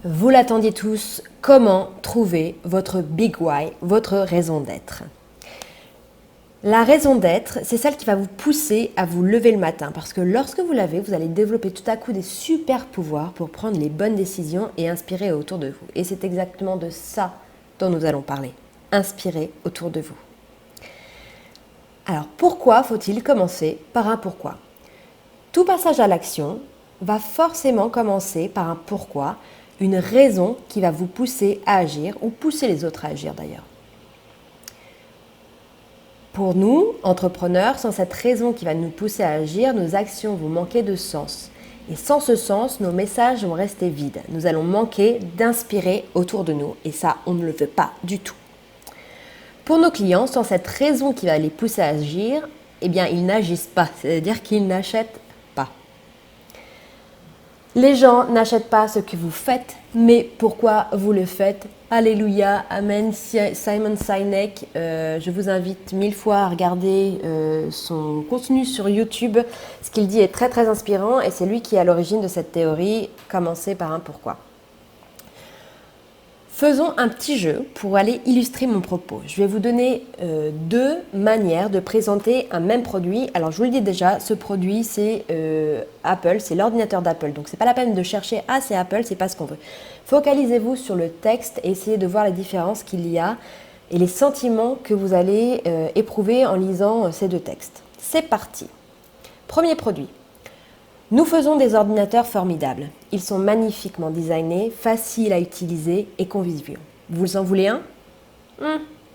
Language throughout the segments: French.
Vous l'attendiez tous, comment trouver votre big why, votre raison d'être? La raison d'être, c'est celle qui va vous pousser à vous lever le matin parce que lorsque vous l'avez, vous allez développer tout à coup des super pouvoirs pour prendre les bonnes décisions et inspirer autour de vous. Et c'est exactement de ça dont nous allons parler. Inspirer autour de vous. Alors pourquoi faut-il commencer par un pourquoi? Tout passage à l'action va forcément commencer par un pourquoi, une raison qui va vous pousser à agir ou pousser les autres à agir d'ailleurs. Pour nous, entrepreneurs, sans cette raison qui va nous pousser à agir, nos actions vont manquer de sens. Et sans ce sens, nos messages vont rester vides. Nous allons manquer d'inspirer autour de nous et ça, on ne le veut pas du tout. Pour nos clients, sans cette raison qui va les pousser à agir, eh bien, ils n'agissent pas, c'est-à-dire qu'ils n'achètent pas. Les gens n'achètent pas ce que vous faites, mais pourquoi vous le faites? Alléluia, Amen, Simon Sinek. Je vous invite 1000 fois à regarder son contenu sur YouTube. Ce qu'il dit est très très inspirant et c'est lui qui est à l'origine de cette théorie, commencer par un pourquoi. Faisons un petit jeu pour aller illustrer mon propos. Je vais vous donner deux manières de présenter un même produit. Alors je vous le dis déjà, ce produit c'est Apple, c'est l'ordinateur d'Apple. Donc c'est pas la peine de chercher « Ah c'est Apple, c'est pas ce qu'on veut ». Focalisez-vous sur le texte et essayez de voir les différences qu'il y a et les sentiments que vous allez éprouver en lisant ces deux textes. C'est parti. Premier produit. Nous faisons des ordinateurs formidables. Ils sont magnifiquement designés, faciles à utiliser et conviviaux. Vous en voulez un?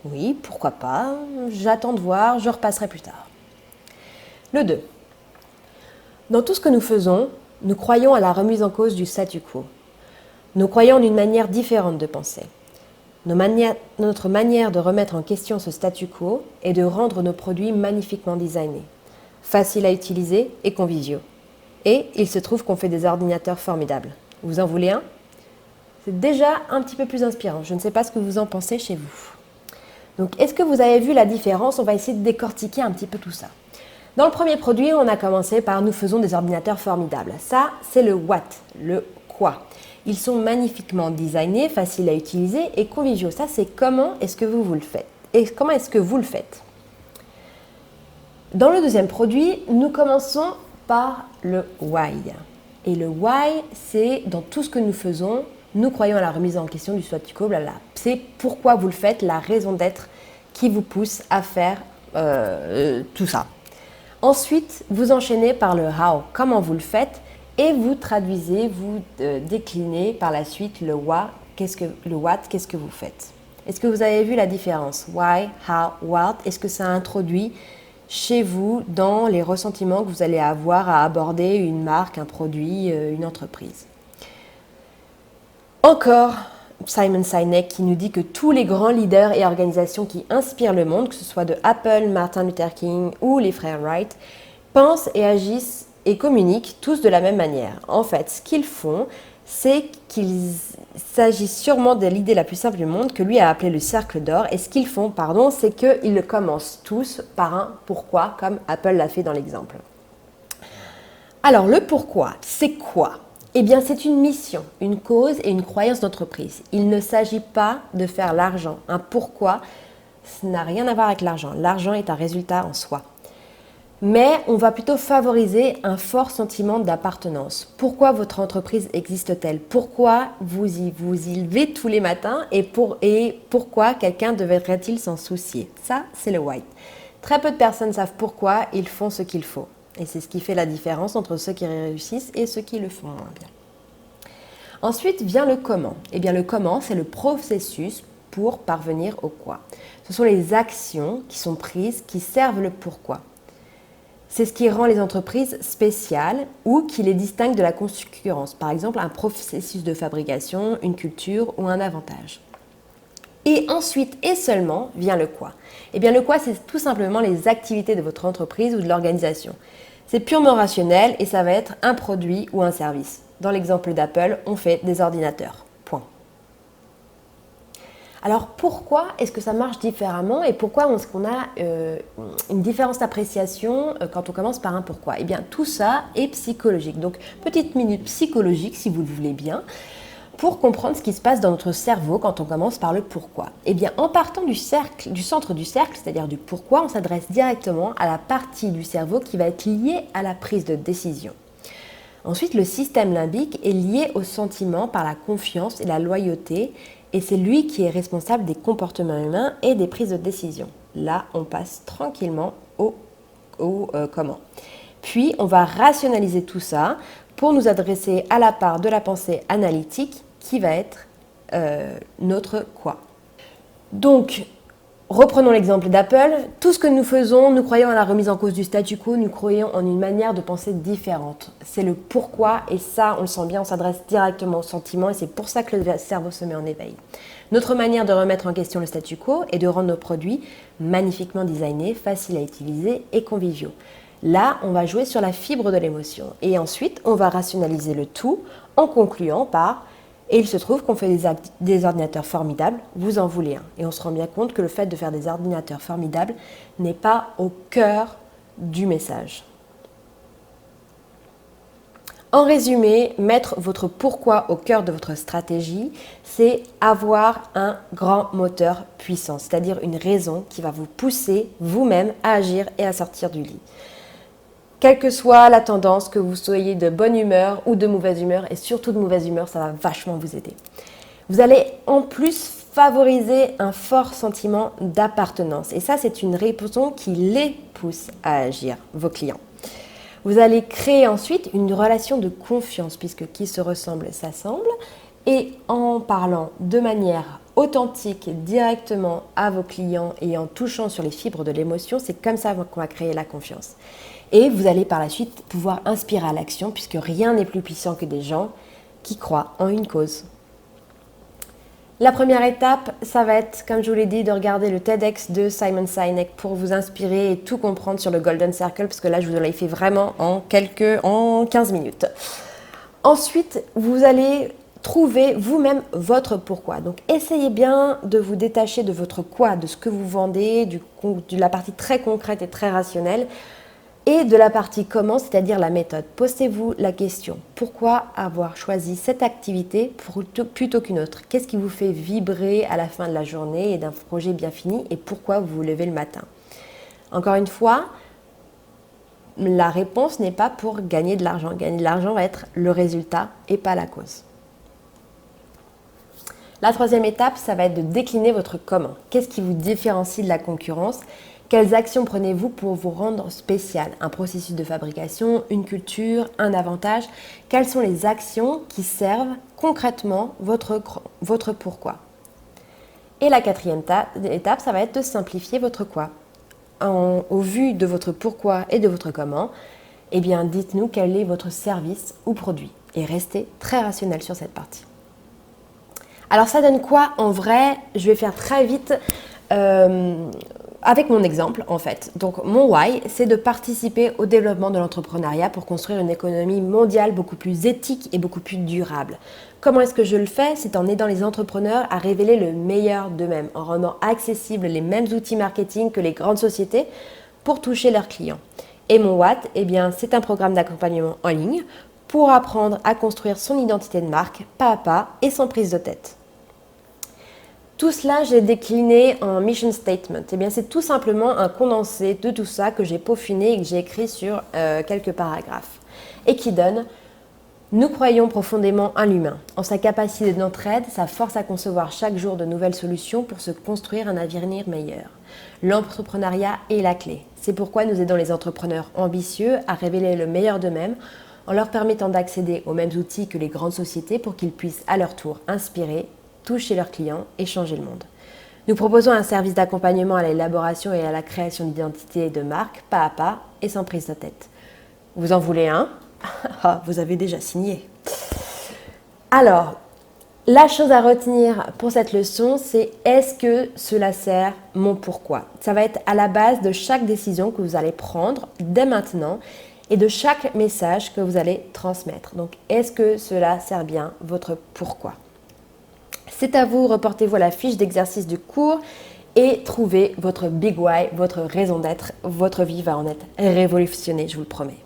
Oui, pourquoi pas. J'attends de voir, je repasserai plus tard. Le 2. Dans tout ce que nous faisons, nous croyons à la remise en cause du statu quo. Nous croyons en une manière différente de penser. Notre manière de remettre en question ce statu quo est de rendre nos produits magnifiquement designés, faciles à utiliser et conviviaux. Et il se trouve qu'on fait des ordinateurs formidables. Vous en voulez un? C'est déjà un petit peu plus inspirant. Je ne sais pas ce que vous en pensez chez vous. Donc, est-ce que vous avez vu la différence? On va essayer de décortiquer un petit peu tout ça. Dans le premier produit, on a commencé par « Nous faisons des ordinateurs formidables ». Ça, c'est le what, le quoi. Ils sont magnifiquement designés, faciles à utiliser et conviviaux. Ça, c'est comment est-ce que vous le faites. Et comment est-ce que vous le faites? Dans le deuxième produit, nous commençons par le why. Et le why, c'est dans tout ce que nous faisons, nous croyons à la remise en question du statu quo, blabla. C'est pourquoi vous le faites, la raison d'être qui vous pousse à faire tout ça. Ensuite, vous enchaînez par le how, comment vous le faites, et vous traduisez, vous déclinez par la suite le what, qu'est-ce que vous faites. Est-ce que vous avez vu la différence? Why, how, what, est-ce que ça introduit chez vous dans les ressentiments que vous allez avoir à aborder une marque, un produit, une entreprise. Encore Simon Sinek qui nous dit que tous les grands leaders et organisations qui inspirent le monde, que ce soit de Apple, Martin Luther King ou les frères Wright, pensent et agissent et communiquent tous de la même manière. En fait, ce qu'ils font, c'est qu'il s'agit sûrement de l'idée la plus simple du monde que lui a appelée le cercle d'or. Et ce qu'ils font, c'est qu'ils commencent tous par un pourquoi, comme Apple l'a fait dans l'exemple. Alors, le pourquoi, c'est quoi? Eh bien, c'est une mission, une cause et une croyance d'entreprise. Il ne s'agit pas de faire l'argent. Un pourquoi, ça n'a rien à voir avec l'argent. L'argent est un résultat en soi. Mais on va plutôt favoriser un fort sentiment d'appartenance. Pourquoi votre entreprise existe-t-elle? Pourquoi vous y levez tous les matins et pourquoi quelqu'un devrait-il s'en soucier? Ça, c'est le why. Très peu de personnes savent pourquoi ils font ce qu'il faut. Et c'est ce qui fait la différence entre ceux qui réussissent et ceux qui le font moins bien. Ensuite vient le comment. Eh bien, le comment, c'est le processus pour parvenir au quoi. Ce sont les actions qui sont prises qui servent le pourquoi. C'est ce qui rend les entreprises spéciales ou qui les distingue de la concurrence. Par exemple, un processus de fabrication, une culture ou un avantage. Et ensuite et seulement vient le quoi. Eh bien, le quoi, c'est tout simplement les activités de votre entreprise ou de l'organisation. C'est purement rationnel et ça va être un produit ou un service. Dans l'exemple d'Apple, on fait des ordinateurs. Point. Alors pourquoi est-ce que ça marche différemment et pourquoi est-ce qu'on a une différence d'appréciation quand on commence par un pourquoi? Eh bien tout ça est psychologique. Donc petite minute psychologique si vous le voulez bien. pour comprendre ce qui se passe dans notre cerveau quand on commence par le pourquoi. Eh bien, en partant du centre du cercle, c'est-à-dire du pourquoi, on s'adresse directement à la partie du cerveau qui va être liée à la prise de décision. Ensuite, le système limbique est lié au sentiment par la confiance et la loyauté, et c'est lui qui est responsable des comportements humains et des prises de décision. Là, on passe tranquillement au comment. Puis, on va rationaliser tout ça pour nous adresser à la part de la pensée analytique qui va être notre quoi. Donc, reprenons l'exemple d'Apple. Tout ce que nous faisons, nous croyons à la remise en cause du statu quo, nous croyons en une manière de penser différente. C'est le pourquoi et ça, on le sent bien, on s'adresse directement au sentiment et c'est pour ça que le cerveau se met en éveil. Notre manière de remettre en question le statu quo est de rendre nos produits magnifiquement designés, faciles à utiliser et conviviaux. Là, on va jouer sur la fibre de l'émotion. Et ensuite, on va rationaliser le tout en concluant par « Et il se trouve qu'on fait des ordinateurs formidables, vous en voulez un ». Et on se rend bien compte que le fait de faire des ordinateurs formidables n'est pas au cœur du message. En résumé, mettre votre pourquoi au cœur de votre stratégie, c'est avoir un grand moteur puissant, c'est-à-dire une raison qui va vous pousser vous-même à agir et à sortir du lit. Quelle que soit la tendance, que vous soyez de bonne humeur ou de mauvaise humeur, et surtout de mauvaise humeur, ça va vachement vous aider. Vous allez en plus favoriser un fort sentiment d'appartenance. Et ça, c'est une raison qui les pousse à agir, vos clients. Vous allez créer ensuite une relation de confiance, puisque qui se ressemble s'assemble. Et en parlant de manière authentique, directement à vos clients et en touchant sur les fibres de l'émotion, c'est comme ça qu'on va créer la confiance. Et vous allez par la suite pouvoir inspirer à l'action puisque rien n'est plus puissant que des gens qui croient en une cause. La première étape, ça va être, comme je vous l'ai dit, de regarder le TEDx de Simon Sinek pour vous inspirer et tout comprendre sur le Golden Circle parce que là, je vous l'ai fait vraiment en 15 minutes. Ensuite, vous allez trouver vous-même votre pourquoi. Donc, essayez bien de vous détacher de votre quoi, de ce que vous vendez, de la partie très concrète et très rationnelle. Et de la partie comment, c'est-à-dire la méthode. Posez-vous la question, pourquoi avoir choisi cette activité plutôt qu'une autre? Qu'est-ce qui vous fait vibrer à la fin de la journée et d'un projet bien fini et pourquoi vous vous levez le matin? Encore une fois, la réponse n'est pas pour gagner de l'argent. Gagner de l'argent va être le résultat et pas la cause. La troisième étape, ça va être de décliner votre comment. Qu'est-ce qui vous différencie de la concurrence? Quelles actions prenez-vous pour vous rendre spécial? Un processus de fabrication, une culture, un avantage? Quelles sont les actions qui servent concrètement votre pourquoi? Et la quatrième étape, ça va être de simplifier votre quoi. Au vu de votre pourquoi et de votre comment, eh bien, dites-nous quel est votre service ou produit. Et restez très rationnel sur cette partie. Alors, ça donne quoi en vrai? Je vais faire très vite avec mon exemple, en fait. Donc, mon why, c'est de participer au développement de l'entrepreneuriat pour construire une économie mondiale beaucoup plus éthique et beaucoup plus durable. Comment est-ce que je le fais? C'est en aidant les entrepreneurs à révéler le meilleur d'eux-mêmes, en rendant accessibles les mêmes outils marketing que les grandes sociétés pour toucher leurs clients. Et mon what, eh bien, c'est un programme d'accompagnement en ligne pour apprendre à construire son identité de marque pas à pas et sans prise de tête. Tout cela, j'ai décliné en mission statement. Eh bien, c'est tout simplement un condensé de tout ça que j'ai peaufiné et que j'ai écrit sur quelques paragraphes. Et qui donne « Nous croyons profondément en l'humain, en sa capacité d'entraide, sa force à concevoir chaque jour de nouvelles solutions pour se construire un avenir meilleur. L'entrepreneuriat est la clé. C'est pourquoi nous aidons les entrepreneurs ambitieux à révéler le meilleur d'eux-mêmes en leur permettant d'accéder aux mêmes outils que les grandes sociétés pour qu'ils puissent à leur tour inspirer, toucher leurs clients et changer le monde. Nous proposons un service d'accompagnement à l'élaboration et à la création d'identités de marque, pas à pas et sans prise de tête. Vous en voulez un? Ah, vous avez déjà signé. Alors, la chose à retenir pour cette leçon, c'est est-ce que cela sert mon pourquoi? Ça va être à la base de chaque décision que vous allez prendre dès maintenant et de chaque message que vous allez transmettre. Donc, est-ce que cela sert bien votre pourquoi? C'est à vous, reportez-vous à la fiche d'exercice du cours et trouvez votre big why, votre raison d'être. Votre vie va en être révolutionnée, je vous le promets.